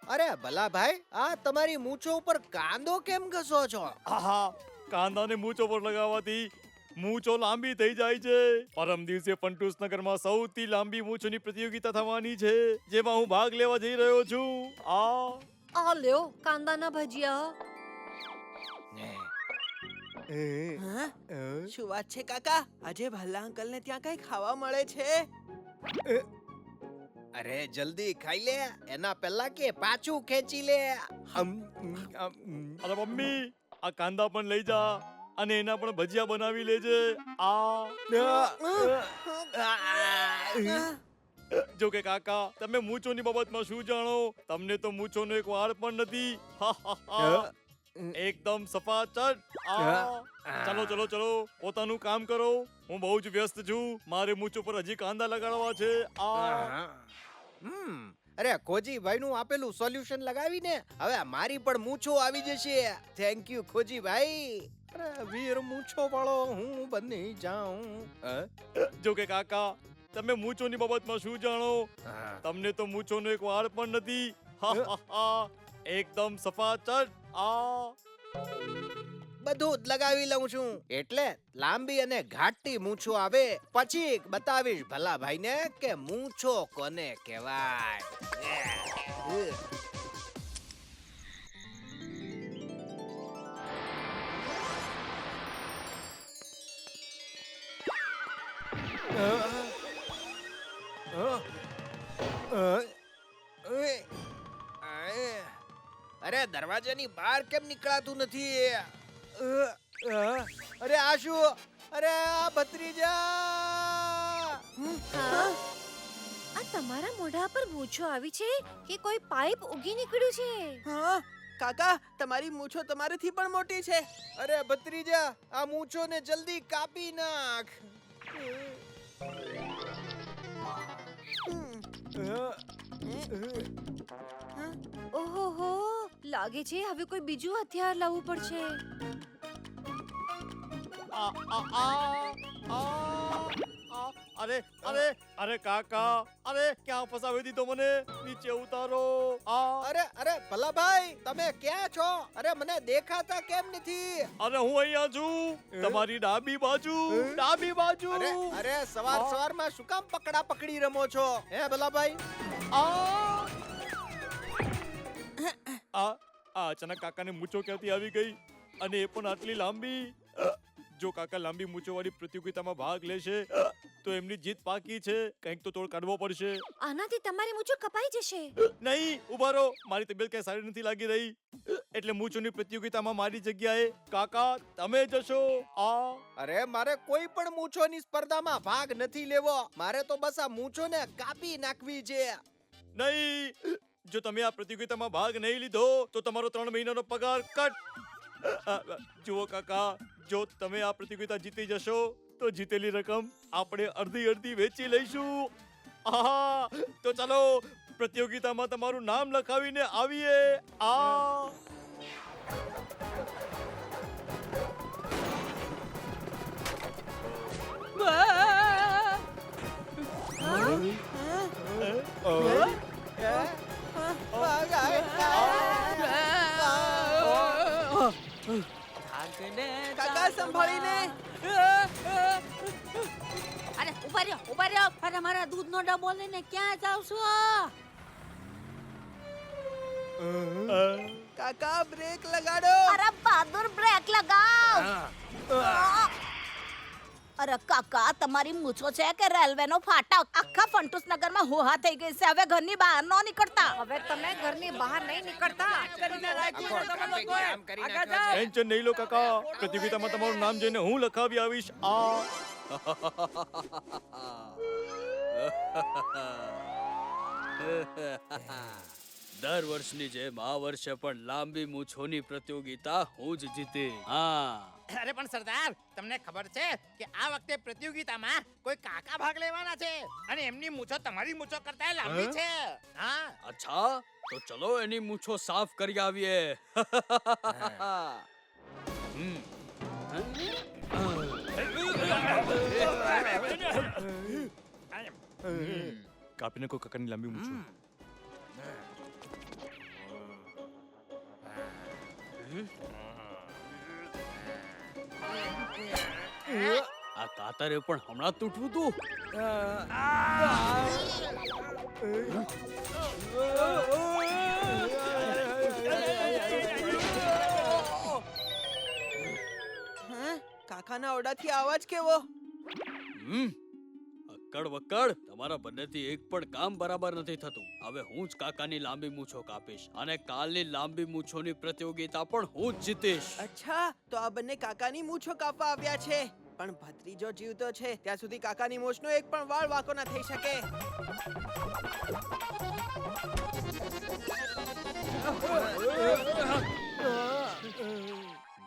અરે ભલા ભાઈ, આ તમારી મૂછો ઉપર કાંદો કેમ ઘસો છો? આહા કાંદાને મૂછો પર લગાવવાથી મૂછો લાંબી થઈ જાય છે. પરમ દિવસે ફંટૂસ નગરમાં સૌથી લાંબી મૂછોની પ્રતિયોગિતા થવાની છે, જેમાં હું ભાગ લેવા જઈ રહ્યો છું. આ લ્યો કાંદાના ભજીયા. હા? શું વાત છે કાકા? આજે ભલ્લા અંકલ ને ત્યાં કઈ ખાવા મળે છે? અરે જલ્દી ખાઈ લે, એના પહેલા કે પાછું ખેંચી લે. અરે મમ્મી, આ કાંદા પણ લઈ જા અને એના પણ ભજીયા બનાવી લેજે. જો કે કાકા, તમે મૂછોની બાબતમાં શું જાણો? તમને તો મૂછોનો એક વાળ પણ નથી. એકદમ સફાચટ. ચલો ચલો ચલો, પોતાનું કામ કરો. હું બહુ જ વ્યસ્ત છું. મારે મૂછો પર હજી કાંદા લગાડવા છે. અરે ખોજીભાઈ નું આપેલું સોલ્યુશન લગાવીને હવે મારી પણ મૂછો આવી જશે. Thank you Khojibhai. અરે વીર મૂછો વાળો હું બની જાઉં. જો કે કાકા, તમે મૂછોની બાબતમાં શું જાણો? તમને તો મૂછોનો એક વાળ પણ નથી. એકદમ સફાચટ. બધું જ લગાવી લઉં છું, એટલે લાંબી અને ઘાટી મૂછો આવે પછી બતાવીશ ભલા ભાઈને કે મૂછો કોને કહેવાય. અરે દરવાજાની બહાર કેમ નીકળાતું નથી? અરે આ શું? અરે આ ભત્રીજા! આ તમારા મોઢા પર મૂછો આવી છે કે કોઈ પાઇપ ઉગી નીકળ્યું છે? હા કાકા, તમારી મૂછો તમારીથી પણ મોટી છે. અરે ભત્રીજા, આ મૂછોને જલ્દી કાપી નાખ. ઓહો, લાગે છે હવે કોઈ બીજું હથિયાર લાવવું પડશે. અરે અરે અરે કાકા, અરે ક્યાં ફસાવી દીધો મને? નીચે ઉતારો. અરે અરે ભલા ભાઈ, તમે ક્યાં છો? અરે મને દેખાતા કેમ નથી? અરે હું અહીંયા છું, તમારી ડાબી બાજુ. ડાબી બાજુ. અરે અરે સવાર સવારમાં શું કામ પકડા પકડી રમો છો હે ભલા ભાઈ? અચાનક કાકાને મૂછો ક્યાંથી આવી ગઈ, અને એ પણ આટલી લાંબી? જો કાકા લાંબી મૂછો વાળી પ્રતિયોગિતામાં ભાગ લેશે તો એમની જીત પાકી છે. કંઈક તો તોડ કાઢવો પડશે. આનાથી તમારી મૂછો કપાઈ જશે. નહીં, ઉભા રહો. મારી તબિયત કઈ સારી નથી લાગી રહી, એટલે મૂછોની પ્રતિયોગિતામાં મારી જગ્યાએ કાકા તમે જશો. અરે મારે કોઈ પણ મૂછોની સ્પર્ધામાં ભાગ નથી લેવો. મારે તો બસ આ મૂછોને કાપી નાખવી છે. નહીં, જો તમે આ પ્રતિયોગિતામાં ભાગ નહીં લીધો તો તમારો 3 મહિનાનો પગાર કટ. જુઓ કાકા, જો તમે આ પ્રતિયોગિતા જીતી જશો તો જીતેલી રકમ આપણે અડધી અડધી વેચી લઈશું. તો ચાલો પ્રતિયોગિતામાં તમારું નામ લખાવીને આવીએ. કાકા સંભાળીને. અરે ઉભા રહ્યો. અરે મારા દૂધનો ડબ્બો લઈને ક્યાં જાવ છો? કાકા બ્રેક લગાડો. અરે બહાદુર બ્રેક લગાવ. અરે કાકા, તમારી મૂછો છે કે રેલવેનો ફાટક? આખા ફંટૂસ નગરમાં હોહા થઈ ગઈ છે. હવે ઘરની બહાર ન નીકળતા. હવે તમે ઘરની બહાર નહીં નીકળતા. ટેન્શન નહીં લો કાકા, પ્રતિયોગિતામાં તમારું નામ જોઈને હું લખાવી આવીશ. દર વર્ષની જેમ આ વર્ષે પણ લાંબી મૂછોની પ્રતિયોગિતા હું જ જીતી. હા, અરે પણ સરદાર, તમને ખબર છે કે આ વખતે પ્રતિયોગિતામાં કોઈ કાકા ભાગ લેવાના છે અને એમની મૂછો તમારી મૂછો કરતા લાંબી છે. હા, અચ્છા, તો ચલો એની મૂછો સાફ કરી આવીએ. કાપીને કોઈ કાકાની લાંબી મૂછો. આ કાતરે પણ હમણાં તૂટવું તું. હા? કાકાના ઓરડાથી અવાજ કેવો? અક્કડ વક્કડ, તમારા બંનેથી એક પણ કામ બરાબર નથી થતું. હવે હું જ કાકાની લાંબી મૂછો કાપીશ અને કાલની લાંબી મૂછોની પ્રતિયોગિતા પણ હું જ જીતીશ. અચ્છા, તો આ બંને કાકાની મૂછો કાપવા આવ્યા છે. પણ ભત્રીજો જીવતો છે ત્યાં સુધી કાકાની મૂછનો એક પણ વાળ વાંકો ના થઈ શકે.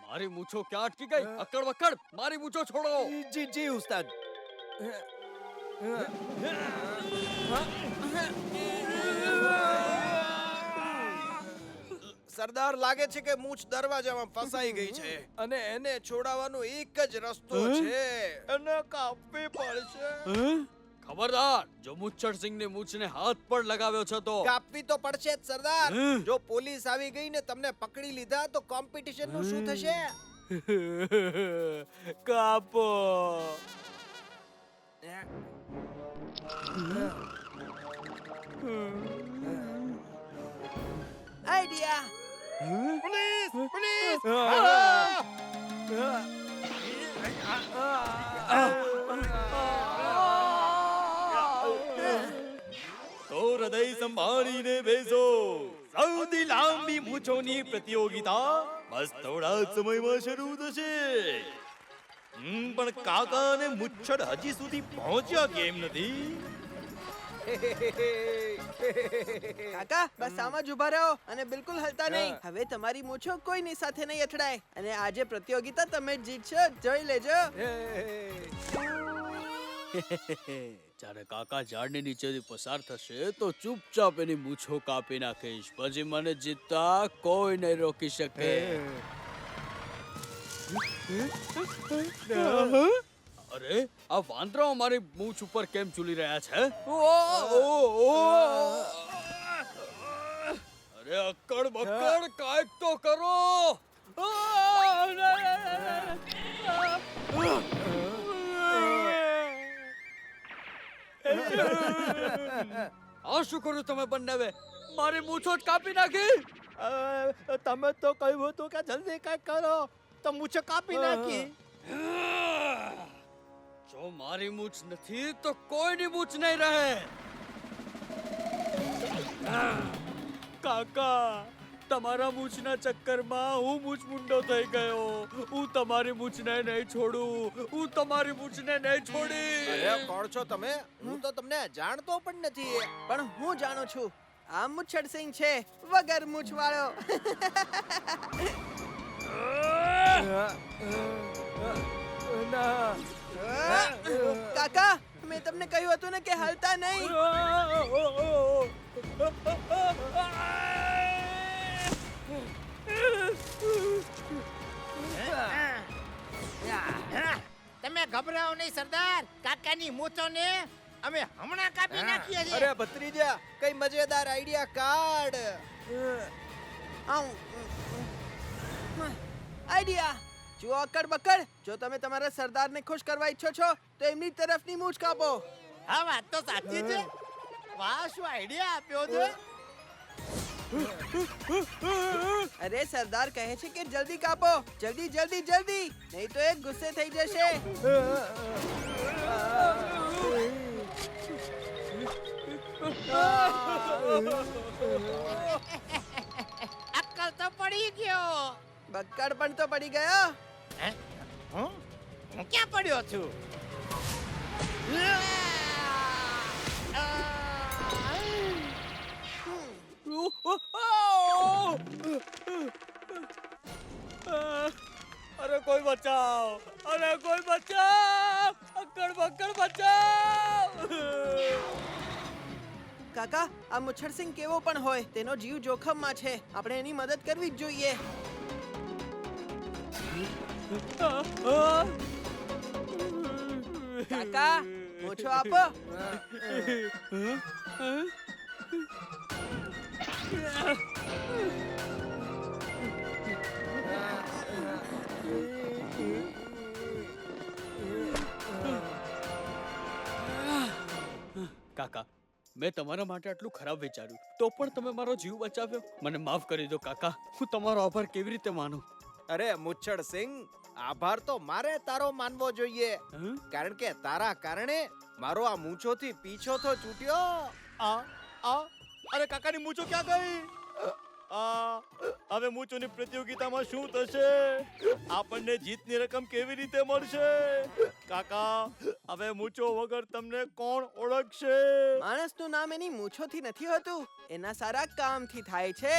મારી મૂછો ક્યાં અટકી ગઈ? અક્કડ વક્કડ, મારી મૂછો છોડો. જી જી ઉસ્તાદ. સરદાર, લાગે છે કે મૂછ દરવાજામાં ફસાઈ ગઈ છે અને એને છોડાવવાનો એક જ રસ્તો છે. એને કાપવી પડશે. ખબરદાર, જો મુચ્છડ સિંહની મૂછને હાથ પર લગાવ્યો છે તો કાપવી તો પડશે જ સરદાર. જો પોલીસ આવી ગઈ ને તમને પકડી લીધા તો કોમ્પિટિશન નું શું થશે? કાપો. આઈડિયા. પોલીસ પોલીસ તો હૃદય સંભાળીને બેસો. સૌથી લાંબી મૂછોની પ્રતિયોગિતા બસ થોડા જ સમયમાં શરૂ થશે. પણ કાકા અને મુચ્છડ હજી સુધી પહોંચ્યા કેમ નથી? કાકા, બસ આમાં જ ઉભા રહો અને બિલકુલ હલતા નહીં. હવે તમારી મૂછો કોઈની સાથે નહીં અથડાય અને આજે પ્રતિયોગિતા તમે જ જીતશો. જોઈ લેજો. જ્યારે કાકા ઝાડની નીચેથી પસાર થશે તો ચૂપચાપ એની મૂછો કાપી નાખીશ. પછી મને જીતતા કોઈ નહીં રોકી શકે. અરે, આ વાંદરાઓ મારી મૂછ ઉપર કેમ ચૂલી રહ્યા છે? અરે અક્કડ બક્કડ, કાંઈક તો કરો. આ શું કર્યું તમે બંનેવે? મારી મૂછો જ કાપી નાખી. તમે તો કહ્યું હતું કે જલ્દી કંઈક કરો, તો મૂછો કાપી નાખી. જો મારી મૂછ નથી તો કોઈની મૂછ નહીં રહે. કાકા, તમારા મૂછના ચક્કરમાં હું મૂછ મુંડો થઈ ગયો. હું તમારી મૂછને નહીં છોડું. હું તમારી મૂછને નહીં છોડી. અરે કોણ છો તમે? હું તો તમને જાણતો પણ નથી. પણ હું જાણું છું, આ મુચ્છડ સિંહ છે વગર મૂછ વાળો. કાકા, મેં તમને કહ્યું હતું ને કે હલતા નહીં. તમે ગભરાઓ નહીં સરદાર. કાકાની મૂછોને અમે હમણાં કાપી નાખીએ છીએ. અરે ભત્રીજા, કઈ મજેદાર આઈડિયા કાઢ. આઈડિયા. જુઓ અક્કડ બક્કડ, જો તમે તમારા સરદારને ખુશ કરવા ઈચ્છો છો તો એમની તરફની મૂછ કાપો. હા, વાત તો સાચી છે. વાહ, શું આઈડિયા આપ્યો છે. અરે સરદાર કહે છે કે જલ્દી કાપો. જલ્દી જલ્દી જલ્દી, નહીં તો એ ગુસ્સે થઈ જશે. અક્કલ તો પડી ગયો. બક્કડ પણ તો પડી ગયો. હું ક્યાં પડ્યો છું? અરે કોઈ બચાવ! અરે કોઈ બચાવ! અક્કડ બક્કડ બચાવ! કાકા, આ મુચ્છડ સિંહ કેવો પણ હોય, તેનો જીવ જોખમમાં છે. આપણે એની મદદ કરવી જ જોઈએ. કાકા, મૂછો આપો. મેં તમારા માટે આટલું ખરાબ વિચાર્યું તો પણ તમે મારો જીવ બચાવ્યો. મને માફ કરી દો કાકા. હું તમારો આભાર કેવી રીતે માનું? અરે મુચ્છડ સિંહ, આભાર તો મારે તારો માનવો જોઈએ, હં? કારણ કે તારા કારણે મારો આ મૂછોથી પીછો તો છૂટ્યો. આ આ અરે કાકાની મૂછો ક્યાં ગઈ? હવે મૂછોની પ્રતિયોગિતામાં શું થશે? આપણને જીતની રકમ કેવી રીતે મળશે? કાકા, હવે મૂછો વગર તમને કોણ ઓળખશે? માણસનું નામ એની મૂછોથી નથી હોતું, એના સારા કામથી થાય છે.